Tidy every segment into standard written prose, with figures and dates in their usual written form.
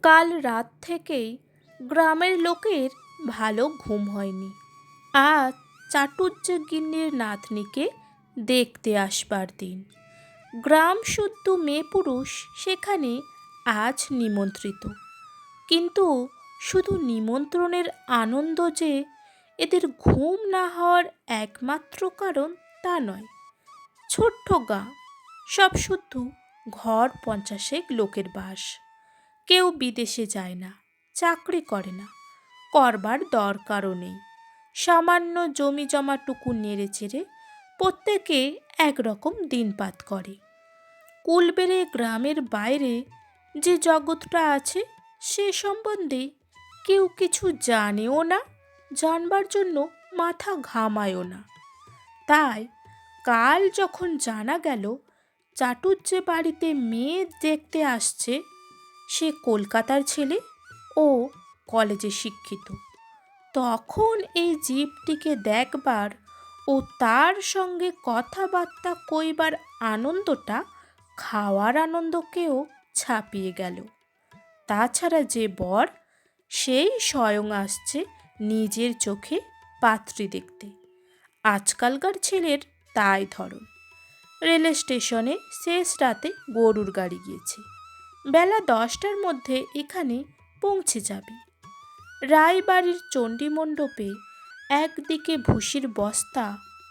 কাল রাত থেকেই গ্রামের লোকের ভালো ঘুম হয়নি। আজ চাটুজ্জে নাতনিকে দেখতে আসবার দিন। গ্রাম শুদ্ধ মেয়ে পুরুষ সেখানে আজ নিমন্ত্রিত। কিন্তু শুধু নিমন্ত্রণের আনন্দ যে এদের ঘুম না হওয়ার একমাত্র কারণ তা নয়। ছোট্ট গাঁ, সব শুদ্ধ ঘর 50 লোকের বাস। কেউ বিদেশে যায় না, চাকরি করে না, করবার দরকারও নেই। সামান্য জমি জমাটুকু নেড়ে চেড়ে প্রত্যেকে একরকম দিনপাত করে। কুলবেড়ে গ্রামের বাইরে যে জগৎটা আছে সে সম্বন্ধে কেউ কিছু জানেও না, জানবার জন্য মাথা ঘামায়ও না। তাই কাল যখন জানা গেল চাটুজ্জে বাড়িতে মেয়ে দেখতে আসছে, সে কলকাতার ছেলে ও কলেজে শিক্ষিত, তখন এই জীবটিকে দেখবার ও তার সঙ্গে কথাবার্তা কইবার আনন্দটা খাওয়ার আনন্দকেও ছাপিয়ে গেল। তাছাড়া যে বর, সেই স্বয়ং আসছে নিজের চোখে পাত্রী দেখতে। আজকালকার ছেলের তাই ধরন। রেল স্টেশনে শেষ রাতে গরুর গাড়ি গিয়েছে, বেলা 10টার মধ্যে এখানে পৌঁছে যাবে। রায়বাড়ির চণ্ডী মণ্ডপে একদিকে ভুসির বস্তা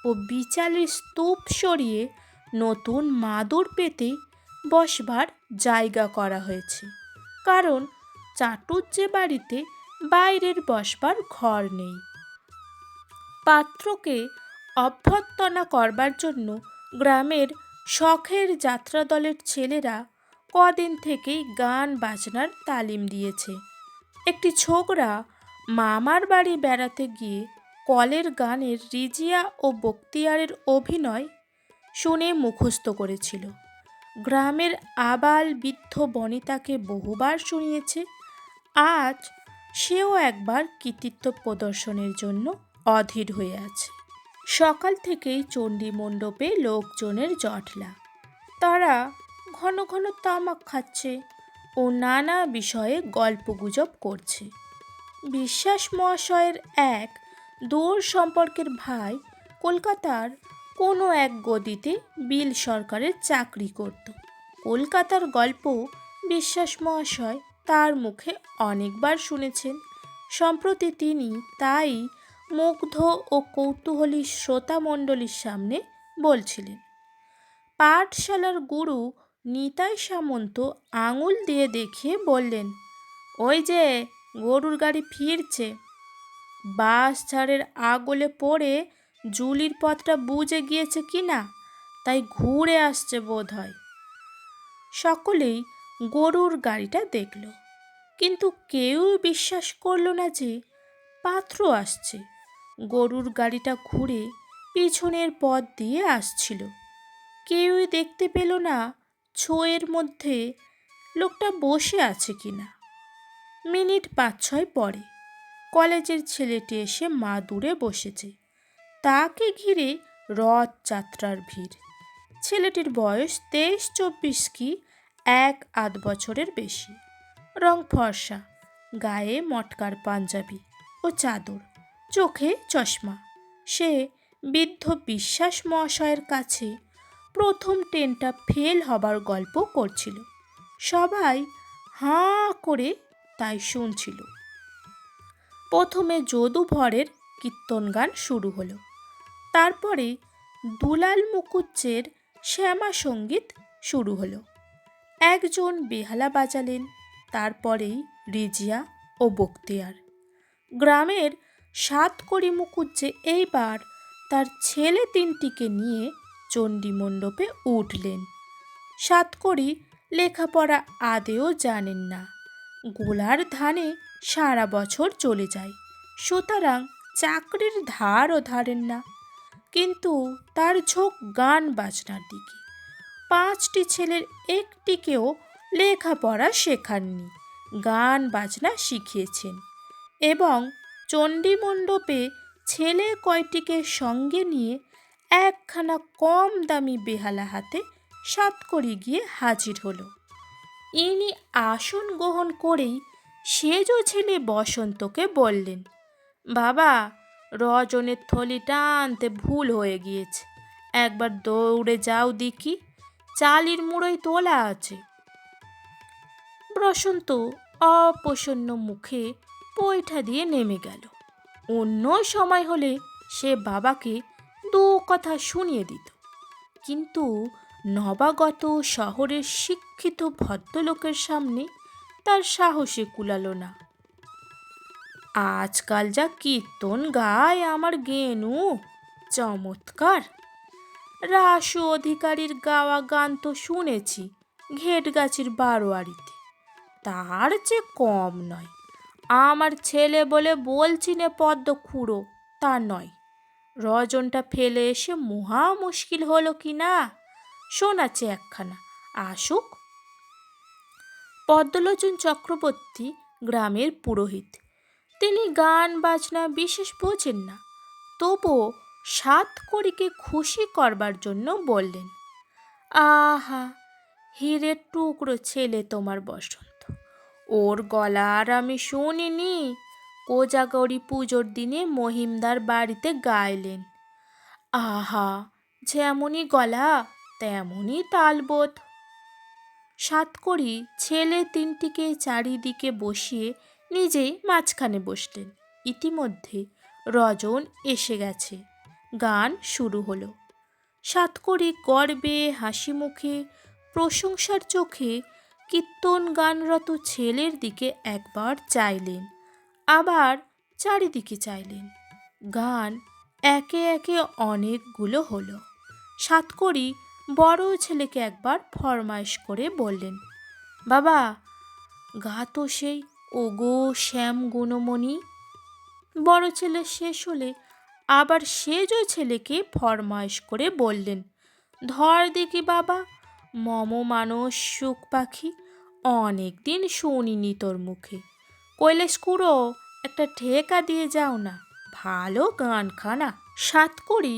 ও বিচালের স্তূপ সরিয়ে নতুন মাদুর পেতে বসবার জায়গা করা হয়েছে, কারণ চাটুজ্জে বাড়িতে বাইরের বসবার ঘর নেই। পাত্রকে অভ্যর্থনা করবার জন্য গ্রামের শখের যাত্রাদলের ছেলেরা কদিন থেকেই গান বাজনার তালিম দিয়েছে। একটি ছোকরা মামার বাড়ি বেড়াতে গিয়ে কলের গানের রিজিয়া ও বক্তিয়ারের অভিনয় শুনে মুখস্থ করেছিল। গ্রামের আবাল বৃদ্ধ বনিতাকে বহুবার শুনিয়েছে। আজ সেও একবার কৃতিত্ব প্রদর্শনের জন্য অধীর হয়ে আছে। সকাল থেকেই চণ্ডী মণ্ডপে লোকজনের জটলা। তারা ঘন ঘন তামাক খাচ্ছে ও নানা বিষয়ে গল্পগুজব করছে। বিশ্বাস মহাশয়ের এক দূর সম্পর্কের ভাই কলকাতার কোনো এক গদিতে বিল সরকারের চাকরি করত। কলকাতার গল্প বিশ্বাস মহাশয় তার মুখে অনেকবার শুনেছেন। সম্প্রতি তিনি তাই মুগ্ধ ও কৌতূহলী শ্রোতামণ্ডলীর সামনে বলছিলেন। পাঠশালার গুরু নিতাই সামন্ত আঙুল দিয়ে দেখিয়ে বললেন, ওই যে গরুর গাড়ি ফিরছে। বাস ঝাড়ের আগলে পড়ে জুলির পথটা বুঝে গিয়েছে কি না, তাই ঘুরে আসছে বোধ হয়। সকলেই গরুর গাড়িটা দেখল, কিন্তু কেউ বিশ্বাস করল না যে পাত্র আসছে। গরুর গাড়িটা ঘুরে পিছনের পথ দিয়ে আসছিল। কেউই দেখতে পেল না ছোয়ের মধ্যে লোকটা বসে আছে কিনা। মিনিট 5-6 পরে কলেজের ছেলেটি এসে মাদুরে বসেছে। তাকে ঘিরে রথযাত্রার ভিড়। ছেলেটির বয়স 23-24 কি 1-8 বছরের বেশি। রং ফর্সা, গায়ে মটকার পাঞ্জাবি ও চাদর, চোখে চশমা। সে বৃদ্ধ বিশ্বাস মহাশয়ের কাছে প্রথম ট্রেনটা ফেল হবার গল্প করছিল। সবাই হাঁ করে তাই শুনছিল। প্রথমে যদু ভরের কীর্তন গান শুরু হলো। তারপরে দুলাল মুকুজ্জের শ্যামা সঙ্গীত শুরু হলো। একজন বেহালা বাজালেন, তারপরেই রিজিয়া ও বক্তিয়ার। গ্রামের সাতকড়ি মুকুজ্জে এইবার তার ছেলে 3টিকে নিয়ে চণ্ডী মণ্ডপে উঠলেন। সাতকড়ি লেখাপড়া আদেও জানেন না। গোলার ধানে সারা বছর চলে যায়, সুতরাং চাকরির ধারও ধারেন না। কিন্তু তার ঝোঁক গান বাজনার দিকে। 5টি ছেলের একটিকেও লেখাপড়া শেখাননি, গান বাজনা শিখিয়েছেন এবং চণ্ডী মণ্ডপে ছেলে কয়টিকে সঙ্গে নিয়ে একখানা কম দামি বেহালা হাতে সাতকড়ি গিয়ে হাজির হলো। ইনি আসন গ্রহণ করেই সেজ ছেলে বসন্তকে বললেন, বাবা, রজনের থলিটা আনতে ভুল হয়ে গিয়েছে, একবার দৌড়ে যাও দেখি, চালির মুড়োয় তোলা আছে। বসন্ত অপ্রসন্ন মুখে পৈঠা দিয়ে নেমে গেল। অন্য সময় হলে সে বাবাকে দু কথা শুনিয়ে দিত, কিন্তু নবাগত শহরের শিক্ষিত ভদ্রলোকের সামনে তার সাহসে কুলালো না। আজকাল যা কীর্তন গায় আমার গেনু, চমৎকার! রাসু অধিকারীর গাওয়া গান তো শুনেছি ঘেটগাছির বারোয়ারিতে, তার চেয়ে কম নয়। আমার ছেলে বলে বলছি নে পদ্ম খুঁড়ো, তা নয়। রজনটা ফেলে এসে মহা মুশকিল হলো কি না, শোনাচ্ছে একখানা, আসুক। পদ্মলোচন চক্রবর্তী গ্রামের পুরোহিত। তিনি গান বাজনা বিশেষ বোঝেন না, তবুও সাতকড়িকে খুশি করবার জন্য বললেন, আহা, হীরের টুকরো ছেলে তোমার বসন্ত, ওর গলার আমি শুনিনি। কোজাগরী পুজোর দিনে মহিমদার বাড়িতে গাইলেন, আহা, যেমনই গলা তেমনই তালবোধ। সাতকড়ি ছেলে তিনটিকে চারিদিকে বসিয়ে নিজেই মাঝখানে বসলেন। ইতিমধ্যে রজন এসে গেছে। গান শুরু হলো। সাতকড়ি গর্বে হাসি মুখে প্রশংসার চোখে কীর্তন গানরত ছেলের দিকে একবার চাইলেন, আবার চারিদিকে চাইলেন। গান একে একে অনেকগুলো হলো। সাতকড়ি বড় ছেলেকে একবার ফরমাইশ করে বললেন, বাবা, গা তো সেই ওগো শ্যাম গুণমণি। বড় ছেলে শেষ হলে আবার সেজ ছেলেকে ফরমাইশ করে বললেন, ধর দেখি বাবা, মম মানস সুখ পাখি, অনেক দিন শুনিনি তোর মুখে। কৈলাস খুড়ো, একটা ঠেকা দিয়ে যাও না, ভালো গানখানা। সাতকড়ি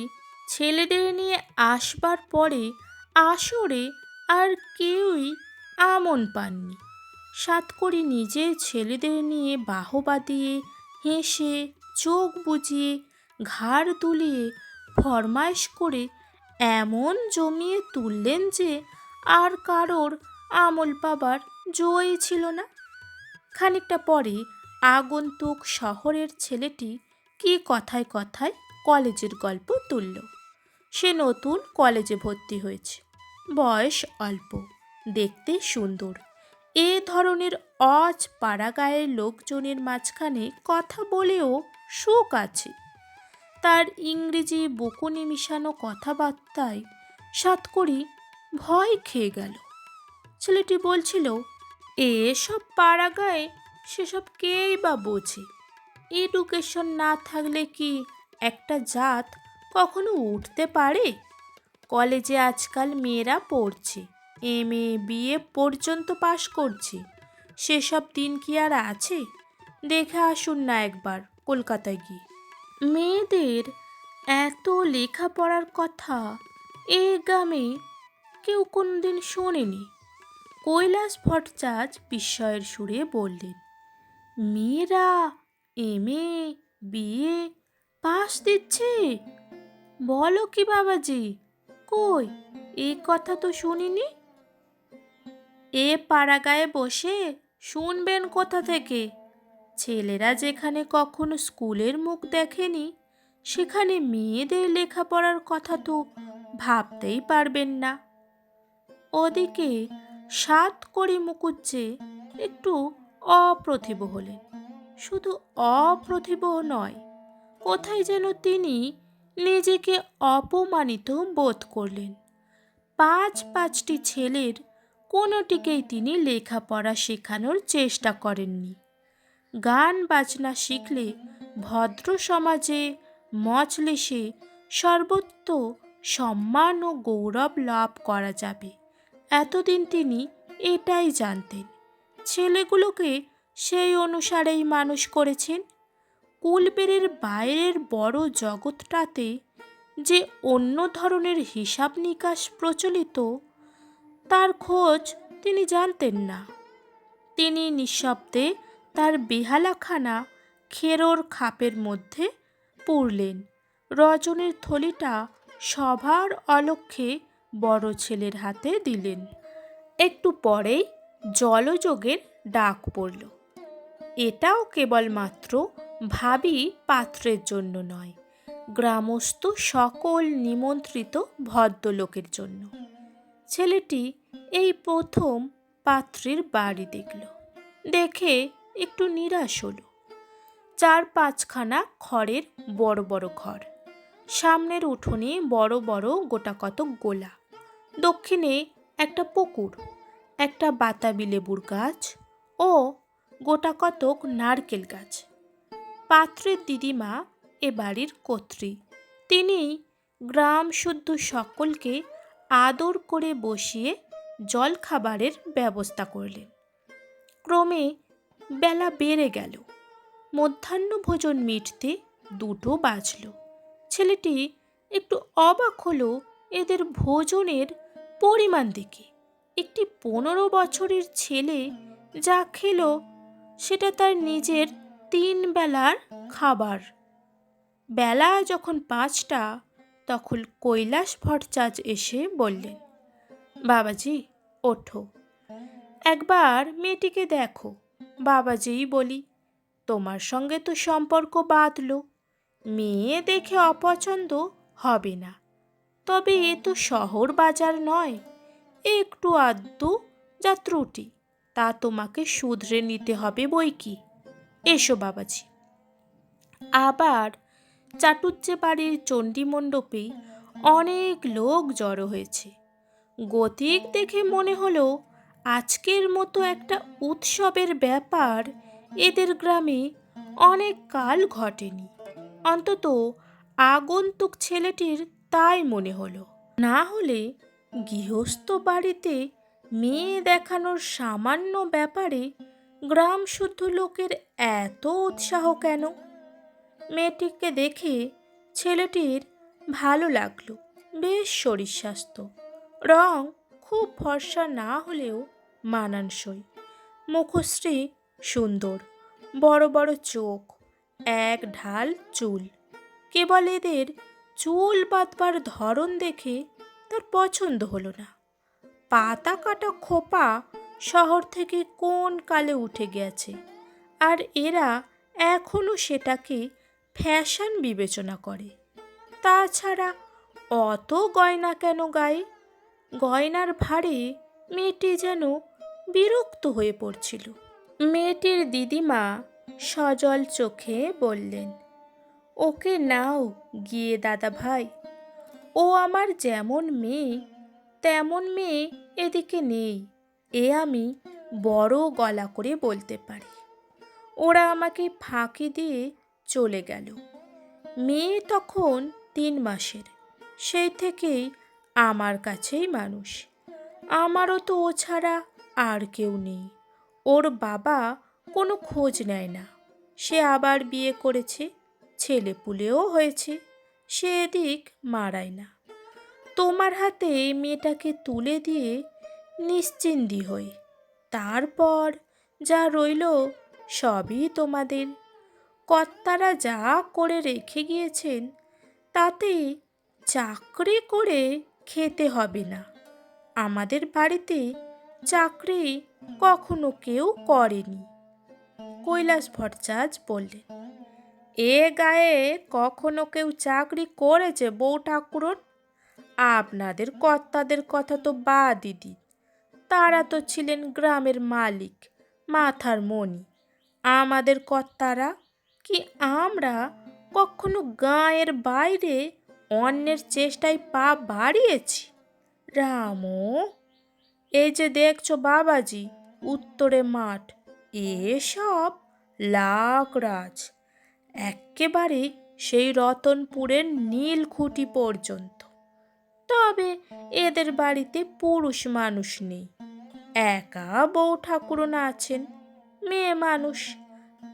ছেলেদের নিয়ে আসবার পরে আসরে আর কেউই আমন পাননি। সাতকড়ি নিজে ছেলেদের নিয়ে বাহবা দিয়ে হেসে চোখ বুজিয়ে ঘাড় দুলিয়ে ফরমাইশ করে এমন জমিয়ে তুললেন যে আর কারোর আমল পাবার জোই ছিল না। খানিকটা পরে আগন্তুক শহরের ছেলেটি কি কথায় কথায় কলেজের গল্প তুলল। সে নতুন কলেজে ভর্তি হয়েছে, বয়স অল্প, দেখতে সুন্দর। এ ধরনের অজ পাড়াগাঁয়ের লোকজনের মাঝখানে কথা বলেও সুখ আছে। তার ইংরেজি বকুনি মিশানো কথাবার্তায় সাতকড়ি ভয় খেয়ে গেল। ছেলেটি বলছিল, এসব পাড়াগাঁয়ে সেসব কেই বা বোঝে। এডুকেশন না থাকলে কি একটা জাত কখনো উঠতে পারে? কলেজে আজকাল মেয়েরা পড়ছে, MA BA পর্যন্ত পাশ করছে, সেসব দিন কি আর আছে? দেখে আসুন না একবার কলকাতায় গিয়ে। মেয়েদের এত লেখাপড়ার কথা এ গ্রামে কেউ কোনোদিন শোনেনি। কৈলাস ভট্টাচার্য বিস্ময়ের সুরে বললেন, মেয়েরা MA BA পাশ দিচ্ছে? বলো কি বাবাজি, কই, এ কথা তো শুনিনি। এ পাড়াগাঁয়ে বসে শুনবেন কোথা থেকে? ছেলেরা যেখানে কখনো স্কুলের মুখ দেখেনি, সেখানে মেয়েদের লেখাপড়ার কথা তো ভাবতেই পারবেন না। ওদিকে সাতকড়ি মুকুজ্জে একটু অপ্রতিভ হলেন। শুধু অপ্রতিভ নয়, কোথায় যেন তিনি নিজেকে অপমানিত বোধ করলেন। পাঁচটি ছেলের কোনোটিকেই তিনি লেখাপড়া শেখানোর চেষ্টা করেননি। গান বাজনা শিখলে ভদ্র সমাজে মজলিসে সর্বত্র সম্মান ও গৌরব লাভ করা যাবে, এতদিন তিনি এটাই জানতেন। ছেলেগুলোকে সেই অনুসারেই মানুষ করেছেন। কুলবেড়ের বাইরের বড় জগৎটাতে যে অন্য ধরনের হিসাব নিকাশ প্রচলিত, তার খোঁজ তিনি জানতেন না। তিনি নিঃশব্দে তার বেহালাখানা খেরোর খাপের মধ্যে পুরলেন। রজনীর থলিটা সভার অলক্ষ্যে বড় ছেলের হাতে দিলেন। একটু পরেই জলযোগের ডাক পড়ল। এটাও কেবলমাত্র ভাবী পাত্রের জন্য নয়, গ্রামস্থ সকল নিমন্ত্রিত ভদ্রলোকের জন্য। ছেলেটি এই প্রথম পাত্রীর বাড়ি দেখল। দেখে একটু নিরাশ হলো। 4-5খানা খড়ের বড় বড় ঘর, সামনের উঠোনে বড় বড় গোটাকতক গোলা, দক্ষিণে একটা পুকুর, একটা বাতাবি লেবুর গাছ ও গোটাকতক নারকেল গাছ। পাত্রের দিদিমা এ বাড়ির কর্ত্রী। তিনি গ্রাম শুদ্ধ সকলকে আদর করে বসিয়ে জলখাবারের ব্যবস্থা করলেন। ক্রমে বেলা বেড়ে গেল। মধ্যাহ্নভোজন মিটতে 2টো বাজল। ছেলেটি একটু অবাক হলো এদের ভোজনের পরিমাণ দেখে। একটি 15 বছরের ছেলে যা খেলো সেটা তার নিজের 3 বেলার খাবার। বেলা যখন 5টা, তখন কৈলাস ভট্টাচার্য এসে বললেন, বাবাজি ওঠো, একবার মেয়েটিকে দেখো। বাবাজিই বলি, তোমার সঙ্গে তো সম্পর্ক বাঁধল, মেয়ে দেখে অপছন্দ হবে না। তবে এ তো শহর বাজার নয়, একটু আধটু যা ত্রুটি তা তোমাকে শুধরে নিতে হবে বই কি। এসো বাবাজি। আবার চাটুজ্জে বাড়ির চণ্ডীমণ্ডপে অনেক লোক জড়ো হয়েছে। গতিক দেখে মনে হলো আজকের মতো একটা উৎসবের ব্যাপার এদের গ্রামে অনেক কাল ঘটেনি। অন্তত আগন্তুক ছেলেটির তাই মনে হলো। না হলে গৃহস্থ বাড়িতে মেয়ে দেখানোর সামান্য ব্যাপারে গ্রাম শুদ্ধ লোকের এত উৎসাহ কেন? মেয়েটিকে দেখে ছেলেটির ভালো লাগলো। বেশ শরীর স্বাস্থ্য, রং খুব ফর্সা না হলেও মানানসই। মুখশ্রী সুন্দর, বড় বড় চোখ, এক ঢাল চুল। কেবল এদের চুল বাঁধবার ধরন দেখে তার পছন্দ হলো না। পাতা কাটা খোপা শহর থেকে কোন কালে উঠে গেছে, আর এরা এখনো সেটাকে ফ্যাশন বিবেচনা করে। তাছাড়া অত গয়না কেন গায়ে? গয়নার ভারে মেয়েটি যেন বিরক্ত হয়ে পড়ছিল। মেয়েটির দিদিমা সজল চোখে বললেন, ওকে নাও গিয়ে দাদা ভাই, ও আমার যেমন মেয়ে তেমন মেয়ে এদিকে নেই, এ আমি বড় গলা করে বলতে পারি। ওরা আমাকে ফাঁকি দিয়ে চলে গেল। মেয়ে তখন 3 মাসের, সেই থেকেই আমার কাছেই মানুষ। আমারও তো ও ছাড়া আর কেউ নেই। ওর বাবা কোনো খোঁজ নেয় না। সে আবার বিয়ে করেছে, ছেলেপুলেও হয়েছে, সে এদিক মারায় না। তোমার হাতে মেয়েটাকে তুলে দিয়ে নিশ্চিন্দি হই, তারপর যা রইল সবই তোমাদের। কর্তারা যা করে রেখে গিয়েছেন তাতে চাকরি করে খেতে হবে না। আমাদের বাড়িতে চাকরি কখনো কেউ করেনি। কৈলাস ভট্টাচার্য বললেন, এ গায়ে কখনো কেউ চাকরি করেছে বউ ঠাকুরন? আপনাদের কর্তাদের কথা তো বাদই দিন, তারা তো ছিলেন গ্রামের মালিক, মাথার মণি। আমাদের কর্তারা কি আমরা কখনো গাঁয়ের বাইরে অন্যের চেষ্টায় পা বাড়িয়েছি? রামো, এই যে দেখছো বাবাজি উত্তরে মাঠ, এসব লাকড়াজ, এক্কেবারে সেই রতনপুরের নীলখুঁটি পর্যন্ত। তবে এদের বাড়িতে পুরুষ মানুষ নেই, একা বউ ঠাকুরন আছেন, মেয়ে মানুষ,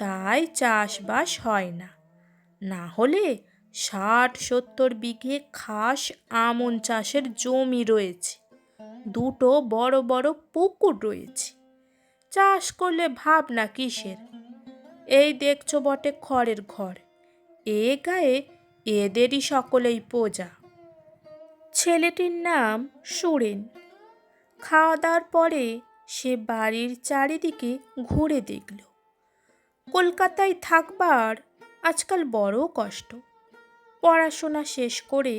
তাই চাষবাস হয় না। না হলে 60-70 বিঘে খাস আমন চাষের জমি রয়েছে, দুটো বড় বড় পুকুর রয়েছে। চাষ করলে ভাবনা কিসের? এই দেখছো বটে খড়ের ঘর, এ গায়ে এদেরই সকলেই প্রজা। ছেলেটির নাম সুরেন। খাওয়া দাওয়ার পরে সে বাড়ির চারিদিকে ঘুরে দেখল। কলকাতায় থাকবার আজকাল বড় কষ্ট। পড়াশোনা শেষ করে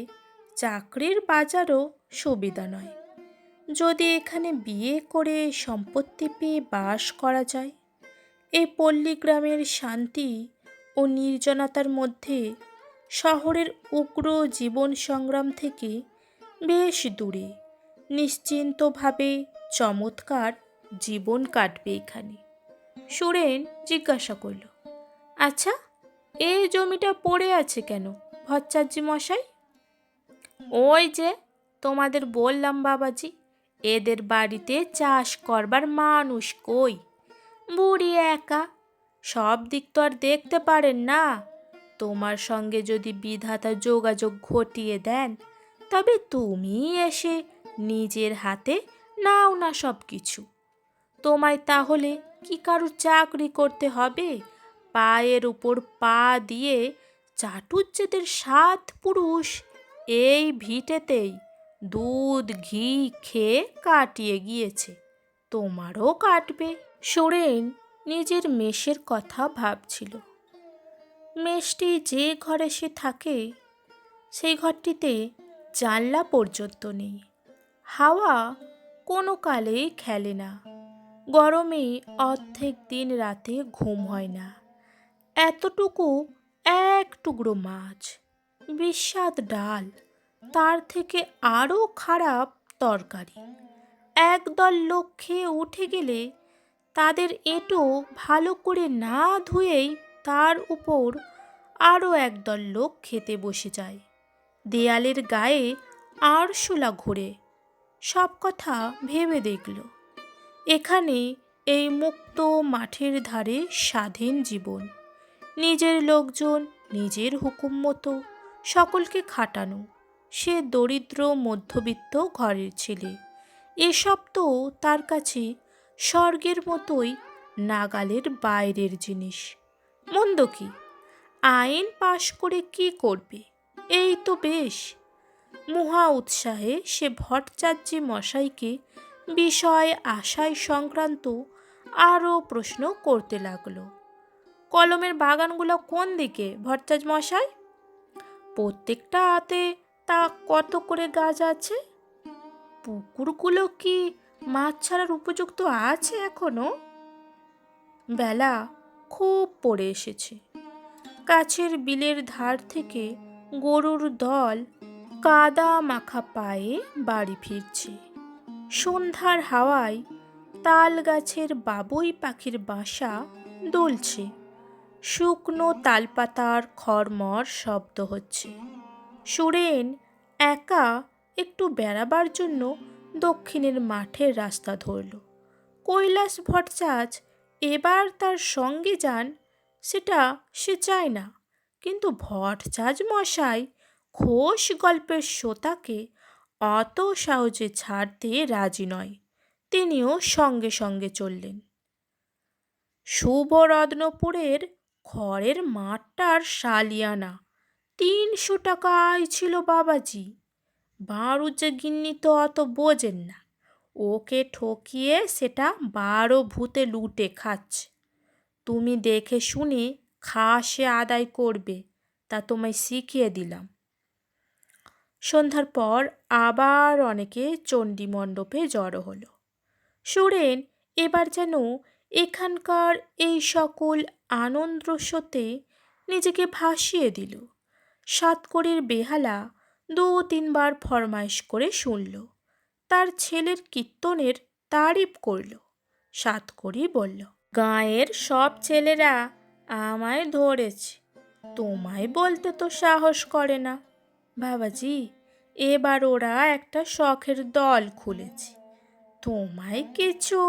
চাকরির বাজারও সুবিধা নয়। যদি এখানে বিয়ে করে সম্পত্তি পেয়ে বাস করা যায়, এই পল্লীগ্রামের শান্তি ও নির্জনতার মধ্যে শহরের উগ্র জীবন সংগ্রাম থেকে বেশ দূরে নিশ্চিন্তভাবে চমৎকার জীবন কাটবে এখানে। সুরেন জিজ্ঞাসা করল, আচ্ছা, এই জমিটা পড়ে আছে কেন ভট্টাচার্য মশাই? ওই যে তোমাদের বললাম বাবাজি, এদের বাড়িতে চাষ করবার মানুষ কই? বুড়ি একা, সব দিক তো আর দেখতে পারেন না। তোমার সঙ্গে যদি বিধাতা যোগাযোগ ঘটিয়ে দেন, তবে তুমি এসে নিজের হাতে নাও না সব কিছু। তোমায় তাহলে কি কারুর চাকরি করতে হবে? পায়ের উপর পা দিয়ে চাটুজ্যেদের 7 পুরুষ এই ভিটেতেই দুধ ঘি খেয়ে কাটিয়ে গিয়েছে, তোমারও কাটবে। সুরেন নিজের মেষের কথা ভাবছিল। মেষটি যে ঘরে সে থাকে, সেই ঘরটিতে জানলা পর্যন্ত নেই। হাওয়া কোনো কালেই খেলে না। গরমে অর্ধেক দিন রাতে ঘুম হয় না। এতটুকু এক টুকরো মাছ, বিস্বাদ ডাল, তার থেকে আরও খারাপ তরকারি। একদল লোক খেয়ে উঠে গেলে তাদের এঁটো ভালো করে না ধুয়েই তার উপর আরও একদল লোক খেতে বসে যায়। দেয়ালের গায়ে আরশোলা ঘুরে। সব কথা ভেবে দেখল, এখানে এই মুক্ত মাঠের ধারে স্বাধীন জীবন, নিজের লোকজন নিজের হুকুম মতো সকলকে খাটানো। সে দরিদ্র মধ্যবিত্ত ঘরের ছেলে। এসব তো তার কাছে স্বর্গের মতোই নাগালের বাইরের জিনিস। মন্দ কি? আইন পাশ করে কি করবে? এই তো বেশ। মহা উৎসাহে সে ভট্টাচার্য মশাইকে বিষয় আশয় সংক্রান্ত আরও প্রশ্ন করতে লাগলো। কলমের বাগানগুলো কোন দিকে ভট্টাচার্য মশাই? প্রত্যেকটা হাতে তা কত করে গাছ আছে? পুকুরগুলো কি মাছ ছাড়ার উপযুক্ত আছে এখনো? বেলা খুব পড়ে এসেছে। কাছের বিলের ধার থেকে গরুর দল কাদা মাখা পায়ে বাড়ি ফিরছে। সন্ধ্যার হাওয়ায় তাল গাছের বাবুই পাখির বাসা দুলছে। শুকনো তালপাতার খড়মড় শব্দ হচ্ছে। সুরেন একা একটু বেড়াবার জন্য দক্ষিণের মাঠের রাস্তা ধরল। কৈলাস ভট্টাচার্য এবার তার সঙ্গে যান সেটা সে চায় না, কিন্তু ভট্টাচার্য মশাই ঘোষ গল্পের শ্রোতাকে অত সহজে ছাড়তে রাজি নয়। তিনিও সঙ্গে সঙ্গে চললেন। শুভরত্নপুরের খড়ের মাঠটার সালিয়ানা 300 টাকাই ছিল বাবাজি। বাঁড়ুজ্জে গিন্নি তো অত বোঝেন না, ওকে ঠকিয়ে সেটা 12 ভূতে লুটে খাচ্ছে। তুমি দেখে শুনে খাসে আদায় করবে, তা তোমায় শিখিয়ে দিলাম। সন্ধ্যার পর আবার অনেকে চণ্ডী মণ্ডপে জড়ো হলো। সুরেন এবার যেন এখানকার এই সকল আনন্দস্রোতে নিজেকে ভাসিয়ে দিল। সাতকড়ির বেহালা 2-3 বার ফরমাইশ করে শুনল। তার ছেলের কীর্তনের তারিফ করল। সাতকড়ি বলল, গাঁয়ের সব ছেলেরা আমায় ধরেছে, তোমায় বলতে তো সাহস করে না। বাবাজি, এবার ওরা একটা শখের দল খুলেছে, তোমায় কিছু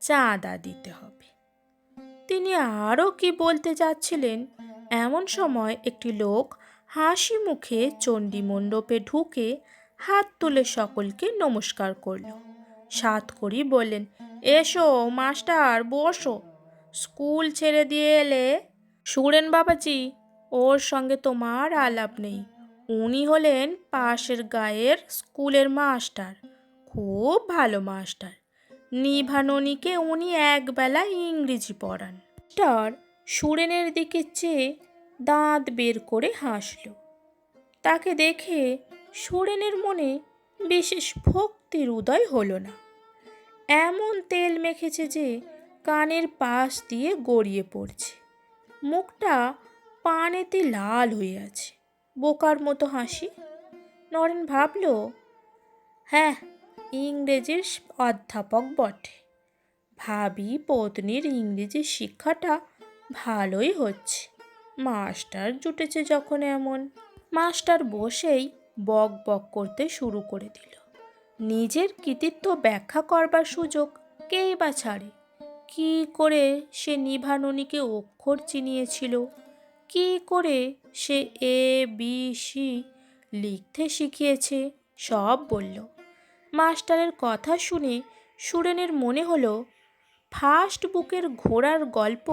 চাঁদা দিতে হবে। তিনি আরও কি বলতে যাচ্ছিলেন, এমন সময় একটি লোক হাসি মুখে চণ্ডী মণ্ডপে ঢুকে হাত তুলে সকলকে নমস্কার করল। সাতকড়ি বললেন, এসো মাস্টার, বসো। স্কুল ছেড়ে দিয়ে এলে? সুরেন বাবাজি, ওর সঙ্গে তোমার আলাপ নেই। উনি হলেন পাশের গাঁয়ের স্কুলের মাস্টার, খুব ভালো মাস্টার। নিভাননীকে উনি একবেলা ইংরেজি পড়ান। মাস্টার সুরেনের দিকে চেয়ে দাঁত বের করে হাসল। তাকে দেখে সুরেনের মনে বিশেষ ভক্তির উদয় হলো না। এমন তেল মেখেছে যে কানের পাশ দিয়ে গড়িয়ে পড়ছে, মুখটা পানেতে লাল হয়ে আছে, বোকার মতো হাসি। নরেন ভাবল, হ্যাঁ, ইংরেজির অধ্যাপক বটে। ভাবি পত্নীর ইংরেজি শিক্ষাটা ভালোই হচ্ছে, মাস্টার জুটেছে যখন এমন। মাস্টার বসেই বক বক করতে শুরু করে দিল। নিজের কৃতিত্ব ব্যাখ্যা করবার সুযোগ কেই বা ছাড়ে। কী করে সে নিভাননীকে অক্ষর চিনিয়েছিল, কী করে সে এ বি সি লিখতে শিখিয়েছে, সব বলল। মাস্টারের কথা শুনে সুরেনের মনে হলো ফার্স্ট বুকের ঘোড়ার গল্প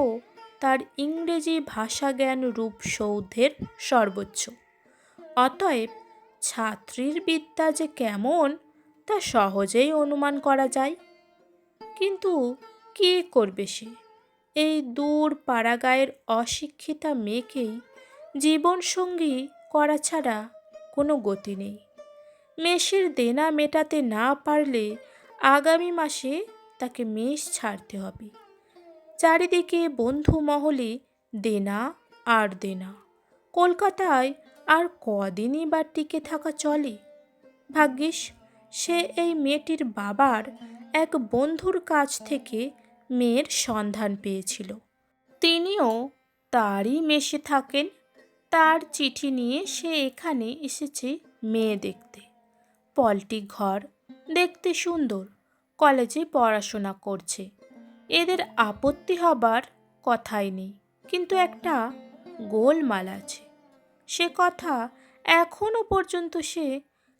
তার ইংরেজি ভাষাজ্ঞান রূপসৌধের সর্বোচ্চ। অতএব ছাত্রীর বিদ্যা যে কেমন তা সহজেই অনুমান করা যায়। কিন্তু কী করবে সে? এই দূর পাড়াগাঁয়ের অশিক্ষিতা মেয়েকেই জীবনসঙ্গী করা ছাড়া কোনো গতি নেই। মেসের দেনা মেটাতে না পারলে আগামী মাসে তাকে মেস ছাড়তে হবে। চারিদিকে বন্ধু মহলে দেনা আর দেনা। কলকাতায় আর কদিনই বা টিকে থাকা চলে? ভাগ্যিস সে এই মেয়েটির বাবার এক বন্ধুর কাছ থেকে মেয়ের সন্ধান পেয়েছিল। তিনিও তারই মেসে থাকেন। তার চিঠি নিয়ে সে এখানে এসেছে মেয়ে দেখতে। পলটি ঘর, দেখতে সুন্দর, কলেজে পড়াশোনা করছে। এদের আপত্তি হবার কথাই নেই, কিন্তু একটা গোলমাল আছে। সে কথা এখনো পর্যন্ত সে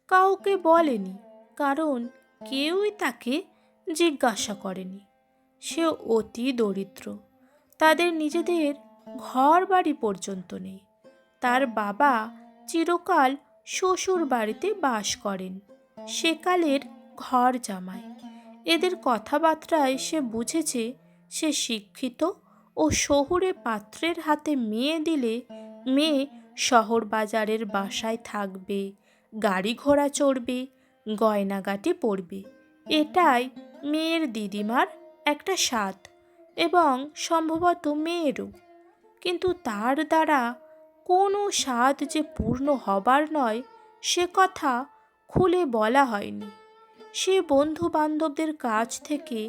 কাউকে বলেনি, কারণ কেউই তাকে জিজ্ঞাসা করেনি। সে অতি দরিদ্র, তাদের নিজেদের ঘর বাড়ি পর্যন্ত নেই। তার বাবা চিরকাল শ্বশুর বাড়িতে বাস করেন, সেকালের ঘর জামাই। এদের কথাবার্তায় সে বুঝেছে সে শিক্ষিত ও শহুরে পাত্রের হাতে মেয়ে দিলে মেয়ে শহর বাজারের বাসায় থাকবে, গাড়ি ঘোড়া চড়বে, গয়নাগাটি পরবে। এটাই মেয়ের দিদিমার একটা স্বাদ, এবং সম্ভবত মেয়েরও। কিন্তু তার দ্বারা কোনো স্বাদ যে পূর্ণ হবার নয় সে কথা খুলে বলা হয়নি। সে বন্ধু বান্ধবদের কাছ থেকে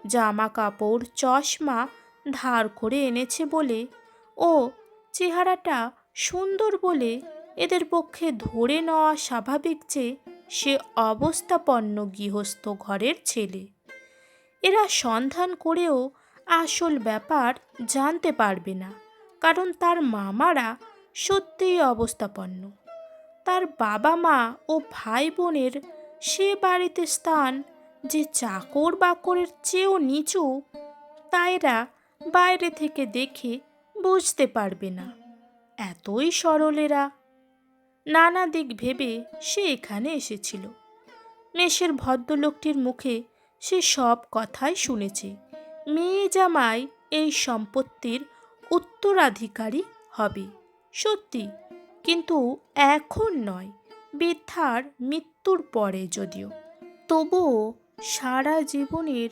জামা কাপড় চশমা ধার করে এনেছে বলে ও চেহারাটা সুন্দর বলে এদের পক্ষে ধরে নেওয়া স্বাভাবিক যে সে অবস্থাপন্ন গৃহস্থ ঘরের ছেলে। এরা সন্ধান করেও আসল ব্যাপার জানতে পারবে না, কারণ তার মামারা সত্যিই অবস্থাপন্ন। তার বাবা মা ও ভাই বোনের সে বাড়িতে স্থান যে চাকর বাকরের চেয়েও নিচু, তা এরা বাইরে থেকে দেখে বুঝতে পারবে না। এতই সরল এরা। নানা দিক ভেবে সে এখানে এসেছিল। মেসের ভদ্রলোকটির মুখে সে সব কথাই শুনেছে। মেয়ে জামাই এই সম্পত্তির উত্তরাধিকারী হবে সত্যি, কিন্তু এখন নয়, বৃদ্ধার মৃত্যুর পরে যদিও। তবুও সারা জীবনের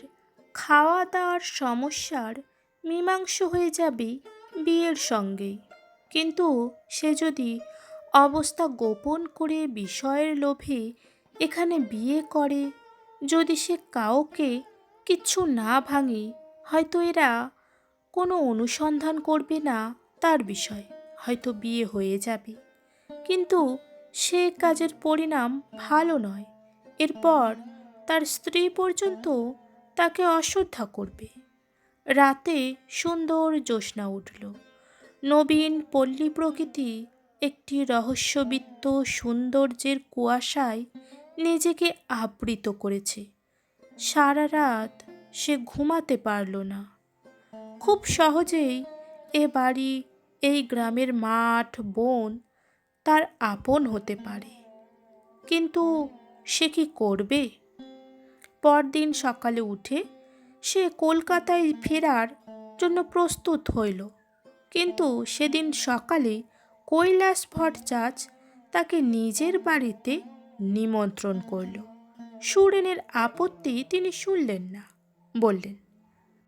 খাওয়া দাওয়ার সমস্যার মীমাংসা হয়ে যাবে বিয়ের সঙ্গেই। কিন্তু সে যদি অবস্থা গোপন করে বিষয়ের লোভে এখানে বিয়ে করে, যদি সে কাউকে কিচ্ছু না ভাঙে, হয়তো এরা কোনো অনুসন্ধান করবে না তার বিষয়, হয়তো বিয়ে হয়ে যাবে। কিন্তু সে কাজের পরিণাম ভালো নয়। এরপর তার স্ত্রী পর্যন্ত তাকে অশ্রদ্ধা করবে। রাতে সুন্দর জ্যোৎস্না উঠল। নবীন পল্লী প্রকৃতি একটি রহস্যবিত্ত সৌন্দর্যের কুয়াশায় নিজেকে আবৃত করেছে। সারা রাত সে ঘুমাতে পারল না। খুব সহজেই এ বাড়ি, এই গ্রামের মাঠ বন তার আপন হতে পারে, কিন্তু সে কি করবে? পরদিন সকালে উঠে সে কলকাতায় ফেরার জন্য প্রস্তুত হইল, কিন্তু সেদিন সকালে কৈলাস ভট্টাচার্য তাকে নিজের বাড়িতে নিমন্ত্রণ করল। সুরেনের আপত্তি তিনি শুনলেন না। বললেন,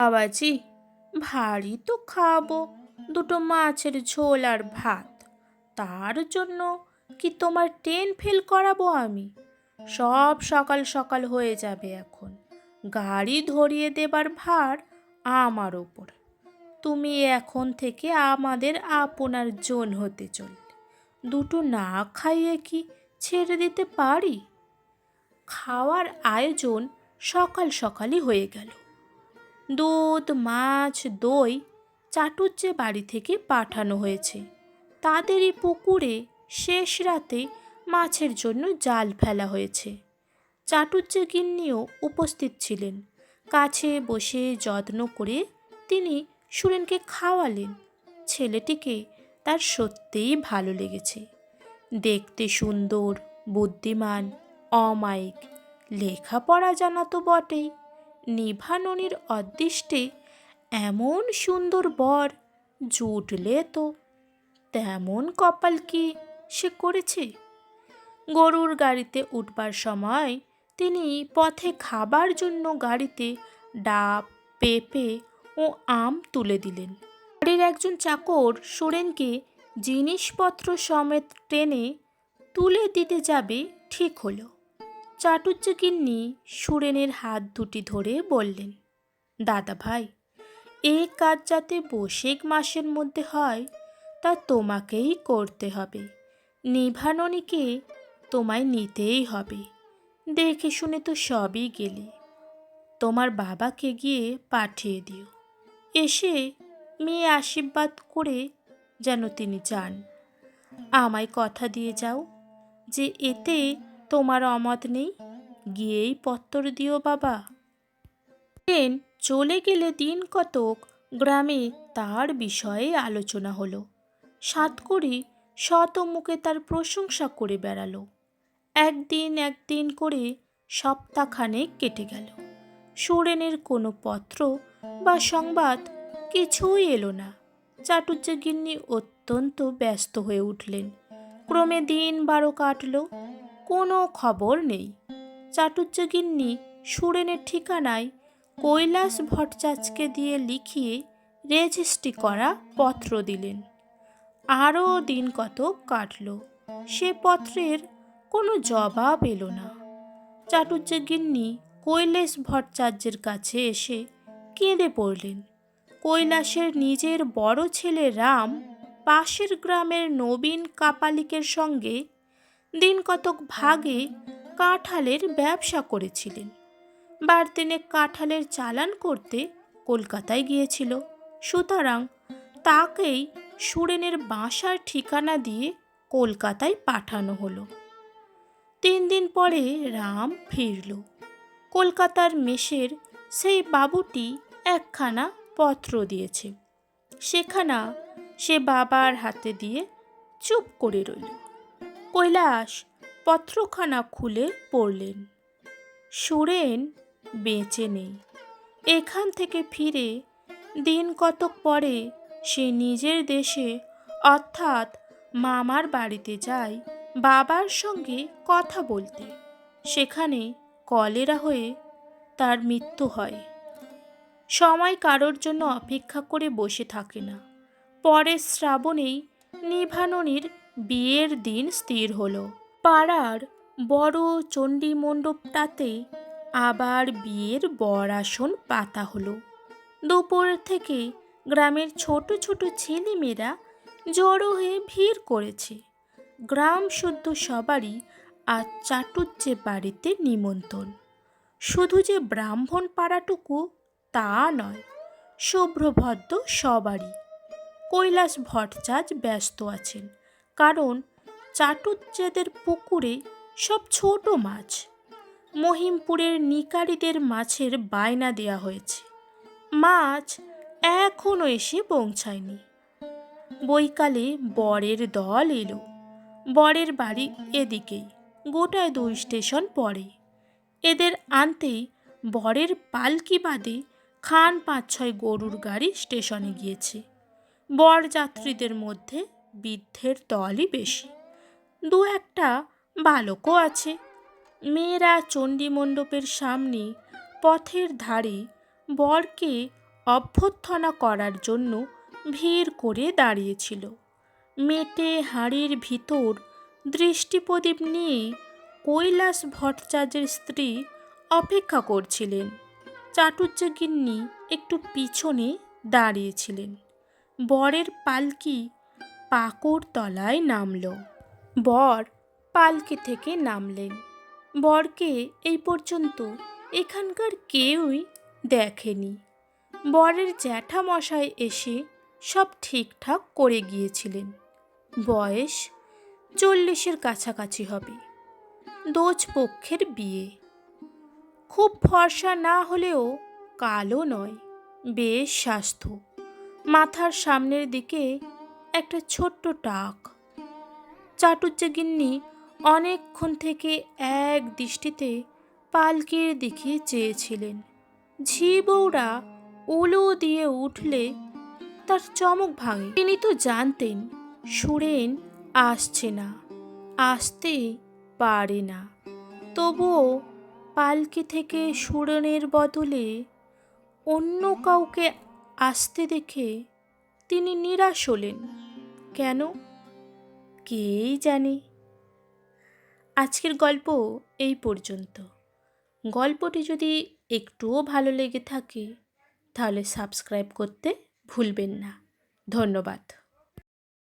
বাবাজি, ভারী তো খাবো দুটো মাছের ঝোল আর ভাত, তার জন্য কি তোমার ট্রেন ফেল করাবো আমি? সব সকাল সকাল হয়ে যাবে, এখন গাড়ি ধরিয়ে দেবার ভার আমার ওপর। তুমি এখন থেকে আমাদের আপনার জন হতে চললে, দুটো না খাইয়ে কি ছেড়ে দিতে পারি? খাওয়ার আয়োজন সকাল সকালই হয়ে গেল। দুধ, মাছ, দই চাটুজ্জে বাড়ি থেকে পাঠানো হয়েছে। তাদেরই পুকুরে শেষ রাতে মাছের জন্য জাল ফেলা হয়েছে। চাটুজ্জে গিন্নিও উপস্থিত ছিলেন। কাছে বসে যত্ন করে তিনি সুরেনকে খাওয়ালেন। ছেলেটিকে তার সত্যিই ভালো লেগেছে। দেখতে সুন্দর, বুদ্ধিমান, অমায়িক, লেখাপড়া জানা তো বটেই। নিভাননির অদৃষ্টে এমন সুন্দর বর জুটলে তো তেমন কপাল কি সে করেছে? গরুর গাড়িতে উঠবার সময় তিনি পথে খাবার জন্য গাড়িতে ডাব, পেঁপে ও আম তুলে দিলেন। বাড়ির একজন চাকর সুরেনকে জিনিসপত্র সমেত টেনে তুলে দিতে যাবে ঠিক হলো। চাটুজ্জে গিন্নি সুরেনের হাত দুটি ধরে বললেন, দাদা ভাই, এ কাজ যাতে বৈশাখ মাসের মধ্যে হয় তা তোমাকেই করতে হবে। নিভাননিকে তোমায় নিতেই হবে। দেখে শুনে তো সবই গেলে, তোমার বাবাকে গিয়ে পাঠিয়ে দিও। এসে মেয়ে আশীর্বাদ করে যেন তিনি যান। আমায় কথা দিয়ে যাও যে এতে তোমার অমত নেই। গিয়েই পত্তর দিও বাবা। ট্রেন চলে গেলে দিন কতক গ্রামে তার বিষয়ে আলোচনা হলো। সাতকড়ি শত মুখে তার প্রশংসা করে বেড়ালো। একদিন করে সপ্তাহখানেক কেটে গেল। সুরেনের কোনো পত্র বা সংবাদ কিছুই এলো না। চাটুজ্জে গিন্নি অত্যন্ত ব্যস্ত হয়ে উঠলেন। ক্রমে দিন 12 কাটল, কোনো খবর নেই। চাটুজ্জে গিন্নি সুরেনের ঠিকানায় কৈলাস ভট্টাচার্যকে দিয়ে লিখিয়ে রেজিস্ট্রি করা পত্র দিলেন। আরও দিন কতক কাটল, সে পত্রের কোনো জবাব এলো না। চাটুজ্জে গিন্নি কৈলাস ভট্টাচার্যের কাছে এসে কেঁদে পড়লেন। কৈলাসের নিজের বড় ছেলে রাম পাশের গ্রামের নবীন কাপালিকের সঙ্গে দিন কতক ভাগে কাঁঠালের ব্যবসা করেছিলেন। বারদিনে কাঁঠালের চালান করতে কলকাতায় গিয়েছিল। সুতরাং তাকেই সুরেনের বাসার ঠিকানা দিয়ে কলকাতায় পাঠানো হলো। 3 দিন পরে রাম ফিরল। কলকাতার মেসের সেই বাবুটি একখানা পত্র দিয়েছে। সেখানা সে বাবার হাতে দিয়ে চুপ করে রইল। কৈলাস পত্রখানা খুলে পড়লেন। সুরেন বেঁচে নেই। এখান থেকে ফিরে দিন কতক পরে সে নিজের দেশে অর্থাৎ মামার বাড়িতে যায় বাবার সঙ্গে কথা বলতে। সেখানে কলেরা হয়ে তার মৃত্যু হয়। সময় কারোর জন্য অপেক্ষা করে বসে থাকে না। পরের শ্রাবণেই নিভাননির বিয়ের দিন স্থির হলো। পাড়ার বড় চণ্ডী মণ্ডপটাতে আবার বিয়ের বর আসন পাতা হলো। দুপুর থেকে গ্রামের ছোট ছোট ছেলেমেয়েরা জড়ো হয়ে ভিড় করেছে। গ্রাম শুদ্ধ সবারই আজ চাটুজ্জে বাড়িতে নিমন্ত্রণ। শুধু যে ব্রাহ্মণ পাড়াটুকু তা নয়, শুভ্রভদ্র সবারই। কৈলাস ভট্টাচার্য ব্যস্ত আছেন, কারণ চাটুজ্জেদের পুকুরে সব ছোট মাছ। মহিমপুরের নিকারীদের মাছের বায়না দেয়া হয়েছে, মাছ এখনো এসে পৌঁছায়নি। বৈকালে বরের দল এলো। বরের বাড়ি এদিকেই, গোটায় 2 স্টেশন পরে। এদের আনতেই বরের পালকি বাদে খান 5-6 গরুর গাড়ি স্টেশনে গিয়েছে। বরযাত্রীদের মধ্যে বৃদ্ধের দলই বেশি, 2-1টা বালকও আছে। মেয়েরা চণ্ডী মণ্ডপের সামনে পথের ধারে বরকে অভ্যর্থনা করার জন্য ভিড় করে দাঁড়িয়েছিল। মেটে হাঁড়ির ভিতর দৃষ্টিপ্রদীপ নিয়ে কৈলাস ভট্টাচার্যের স্ত্রী অপেক্ষা করছিলেন। চাটুজ্যে একটু পিছনে দাঁড়িয়েছিলেন। বরের পালকি পাকড় তলায় নামল। বর পালকি থেকে নামলেন। বরকে এই পর্যন্ত এখানকার কেউই দেখেনি। বরের জ্যাঠামশাই এসে সব ঠিকঠাক করে গিয়েছিলেন। বয়স 40-এর কাছাকাছি হবে। দোজ পক্ষের বিয়ে। খুব ফর্সা না হলেও কালো নয়, বেশ স্বাস্থ্য। মাথার সামনের দিকে একটা ছোট্ট টাক। চাটুজ্যে অনেকক্ষণ থেকে এক দৃষ্টিতে পালকির দিকে চেয়েছিলেন। ঝি বউরা উলু দিয়ে উঠলে তার চমক ভাঙে। তিনি তো জানতেন সুরেন আসছে না, আসতে পারে না। তবুও পালকি থেকে সুরেনের বদলে অন্য কাউকে আসতে দেখে তিনি নিরাশ হলেন। কেন, কেই জানে। আজকের গল্প এই পর্যন্ত। গল্পটি যদি একটুও ভালো লেগে থাকে তাহলে সাবস্ক্রাইব করতে ভুলবেন না। ধন্যবাদ।